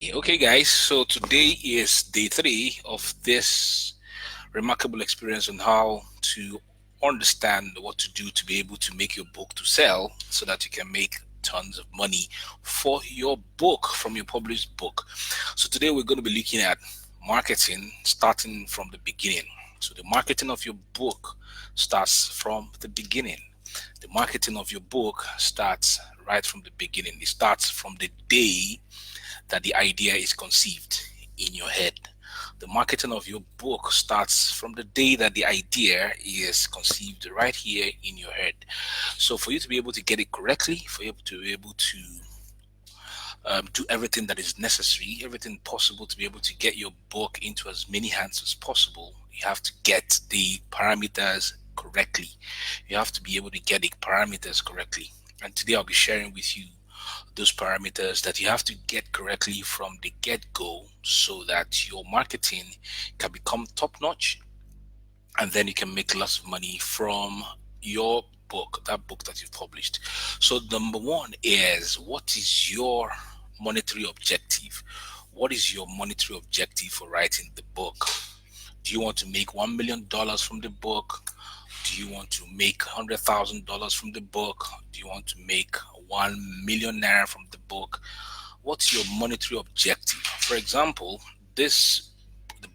Okay, guys, so today is day 3 of this remarkable experience on how to understand what to do to be able to make your book to sell so that you can make tons of money for your book from your published book. So today we're going to be looking at marketing starting from the beginning. So the marketing of your book starts from the beginning. The marketing of your book starts right from the beginning. It starts from the day that the idea is conceived in your head. The marketing of your book starts from the day that the idea is conceived right here in your head. So, for you to be able to get it correctly, for you to be able to do everything that is necessary, everything possible to be able to get your book into as many hands as possible, you have to get the parameters correctly. You have to be able to get the parameters correctly. And today I'll be sharing with you those parameters that you have to get correctly from the get-go so that your marketing can become top-notch, and then you can make lots of money from your book, that book that you've published. So number one is, what is your monetary objective? What is your monetary objective for writing the book? Do you want to make $1 million from the book? Do you want to make $100,000 from the book? Do you want to make 1 million naira from the book? What's your monetary objective? For example, the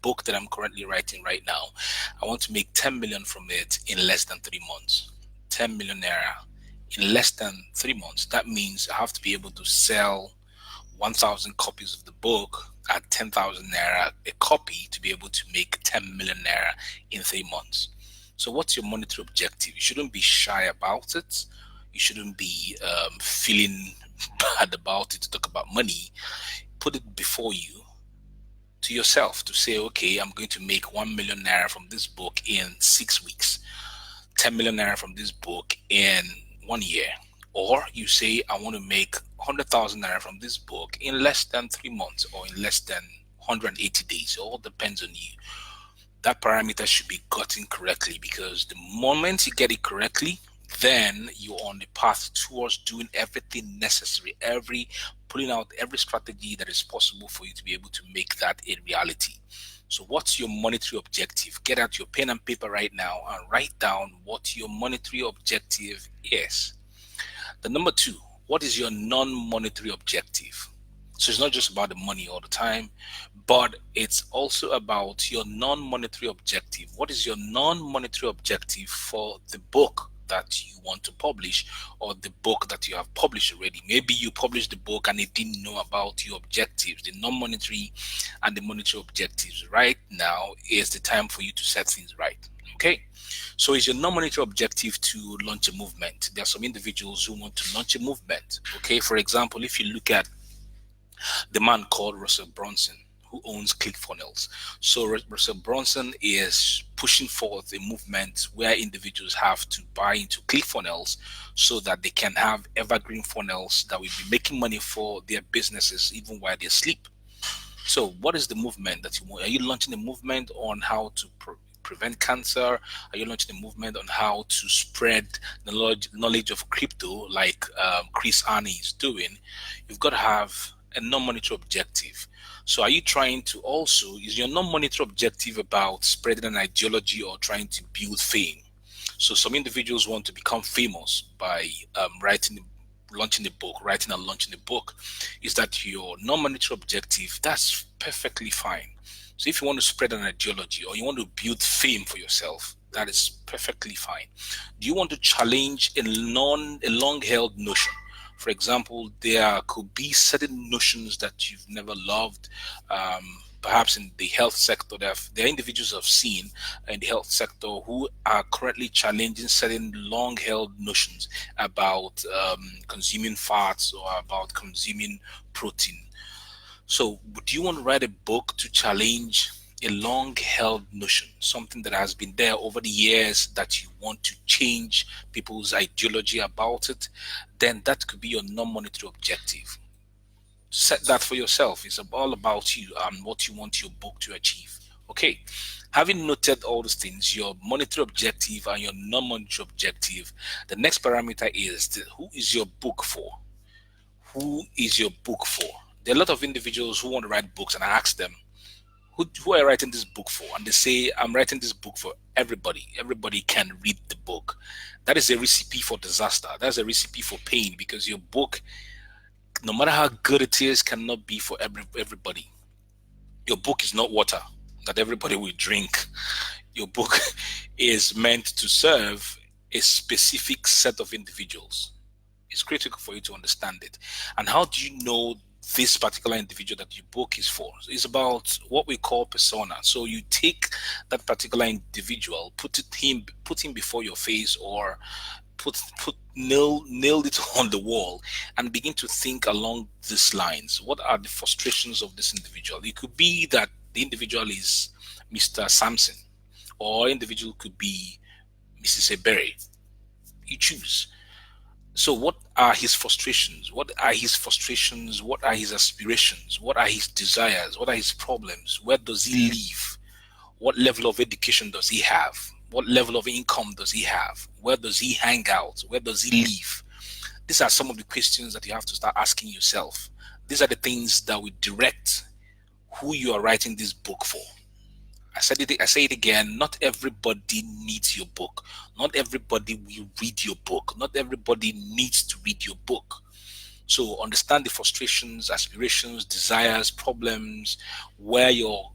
book that I'm currently writing right now, I want to make 10 million from it in less than 3 months. 10 million naira in less than 3 months. That means I have to be able to sell 1,000 copies of the book at 10,000 naira a copy to be able to make 10 million naira in 3 months. So, what's your monetary objective? You shouldn't be shy about it. You shouldn't be feeling bad about it to talk about money. Put it before you to yourself to say, okay, I'm going to make 1 million naira from this book in 6 weeks, 10 million naira from this book in 1 year. Or you say, I want to make 100,000 naira from this book in less than 3 months or in less than 180 days. It all depends on you. That parameter should be gotten correctly, because the moment you get it correctly, then you're on the path towards doing everything necessary, pulling out every strategy that is possible for you to be able to make that a reality. So, what's your monetary objective? Get out your pen and paper right now and write down what your monetary objective is. The number two, what is your non-monetary objective? So it's not just about the money all the time, but it's also about your non-monetary objective. What is your non-monetary objective for the book that you want to publish, or the book that you have published already? Maybe you published the book and it didn't know about your objectives, the non-monetary and the monetary objectives. Right now is the time for you to set things right. Okay. So is your non-monetary objective to launch a movement? There are some individuals who want to launch a movement. Okay. For example, if you look at the man called Russell Brunson, who owns ClickFunnels. So Russell Brunson is pushing forth a movement where individuals have to buy into ClickFunnels so that they can have evergreen funnels that will be making money for their businesses even while they sleep. So, what is the movement that you want? Are you launching a movement on how to prevent cancer? Are you launching a movement on how to spread the knowledge of crypto, like Chris Arney is doing? You've got to have a non-monetary objective. So, are you trying to also, is your non-monetary objective about spreading an ideology or trying to build fame? So, some individuals want to become famous by launching a book, writing and launching a book. Is that your non-monetary objective? That's perfectly fine. So if you want to spread an ideology or you want to build fame for yourself, that is perfectly fine. Do you want to challenge a long-held notion? For example, there could be certain notions that you've never loved. Perhaps in the health sector, there are individuals I've seen in the health sector who are currently challenging certain long-held notions about consuming fats or about consuming protein. So, do you want to write a book to challenge a long held notion, something that has been there over the years that you want to change people's ideology about it? Then that could be your non monetary objective. Set that for yourself. It's all about you and what you want your book to achieve. Okay. Having noted all these things, your monetary objective and your non monetary objective, the next parameter is who is your book for? Who is your book for? There are a lot of individuals who want to write books, and I ask them, who are you writing this book for? And they say, I'm writing this book for everybody. Everybody can read the book. That is a recipe for disaster. That's a recipe for pain, because your book, no matter how good it is, cannot be for everybody. Your book is not water that everybody will drink. Your book is meant to serve a specific set of individuals. It's critical for you to understand it. And how do you know this particular individual that your book is for? It's about what we call persona. So you take that particular individual, put him before your face, or nail it on the wall, and begin to think along these lines. What are the frustrations of this individual? It could be that the individual is Mr. Sampson, or individual could be Mrs. Ebere. You choose. So what are his frustrations? What are his frustrations? What are his aspirations? What are his desires? What are his problems? Where does he live? What level of education does he have? What level of income does he have? Where does he hang out? Where does he live? These are some of the questions that you have to start asking yourself. These are the things that will direct who you are writing this book for. I say it again. Not everybody needs your book. Not everybody will read your book. Not everybody needs to read your book. So understand the frustrations, aspirations, desires, problems, where your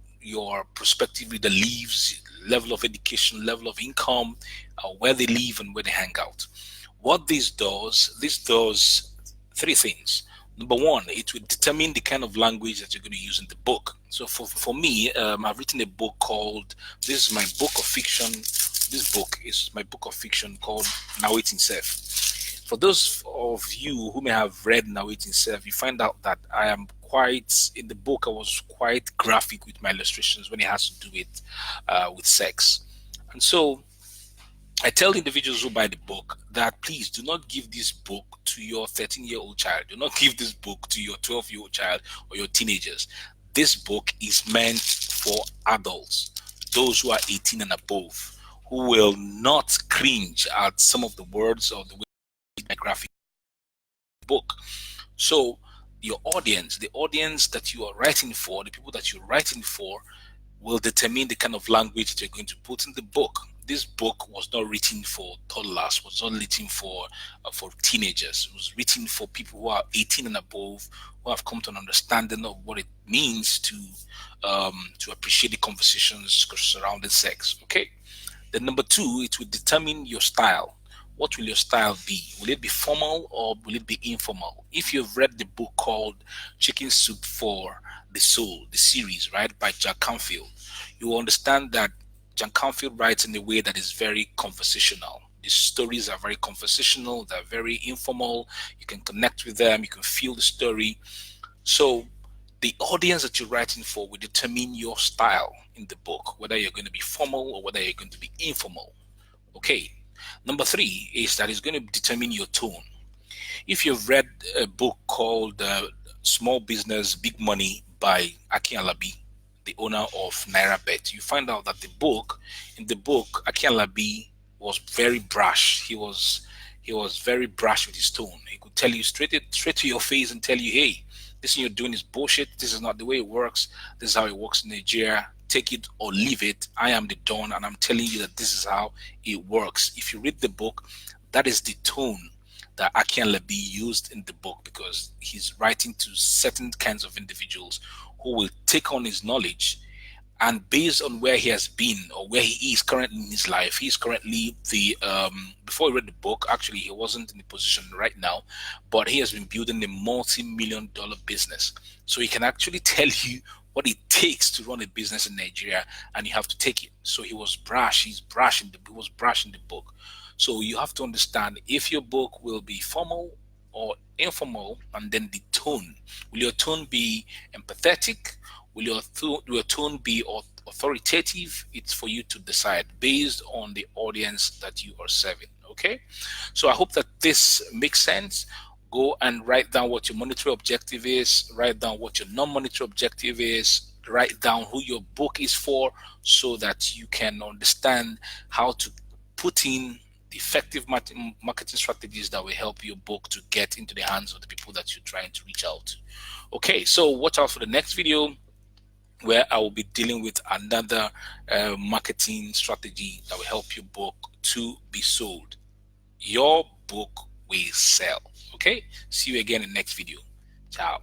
prospective reader lives, level of education, level of income, where they live and where they hang out. What this does three things. Number one, it will determine the kind of language that you're going to use in the book. So for me, I've written a book called, this is my book of fiction. This book is my book of fiction called Narrating Self. For those of you who may have read Narrating Self, you find out that I am quite, in the book, I was quite graphic with my illustrations when it has to do with sex. And so I tell individuals who buy the book that please do not give this book to your 13-year-old child. Do not give this book to your 12-year-old child or your teenagers. This book is meant for adults, those who are 18 and above, who will not cringe at some of the words or the way my graphic book. So your audience, the audience that you are writing for, the people that you're writing for, will determine the kind of language that you're going to put in the book. This book was not written for toddlers, was not written for teenagers. It was written for people who are 18 and above, who have come to an understanding of what it means to appreciate the conversations surrounding sex. Okay. Then number two, it will determine your style. What will your style be? Will it be formal or will it be informal? If you've read the book called Chicken Soup for the Soul, the series, right, by Jack Canfield, you will understand that Jack Canfield writes in a way that is very conversational. The stories are very conversational, they're very informal. You can connect with them, you can feel the story. So the audience that you're writing for will determine your style in the book, whether you're going to be formal or whether you're going to be informal. Okay. Number three is that it's going to determine your tone. If you've read a book called Small Business, Big Money by Akin Alabi, the owner of NairaBet, you find out that in the book, Akin Alabi was very brash. He was very brash with his tone. He could tell you straight to your face and tell you, hey, this thing you're doing is bullshit. This is not the way it works. This is how it works in Nigeria. Take it or leave it. I am the Don, and I'm telling you that this is how it works. If you read the book, that is the tone that Akin Alabi used in the book, because he's writing to certain kinds of individuals who will take on his knowledge, and based on where he has been or where he is currently in his life, he's currently before he read the book, actually he wasn't in the position right now, but he has been building a multi-million-dollar business. So he can actually tell you what it takes to run a business in Nigeria, and you have to take it. So he was brash. He was brash in the book. So you have to understand if your book will be formal or informal, and then the tone. Will your tone be empathetic? Will your tone be authoritative? It's for you to decide based on the audience that you are serving. Okay, so I hope that this makes sense. Go and write down what your monetary objective is, write down what your non-monetary objective is, write down who your book is for, so that you can understand how to put in the effective marketing strategies that will help your book to get into the hands of the people that you're trying to reach out to. Okay, so watch out for the next video where I will be dealing with another marketing strategy that will help your book to be sold. Your book will sell. Okay, see you again in the next video. Ciao.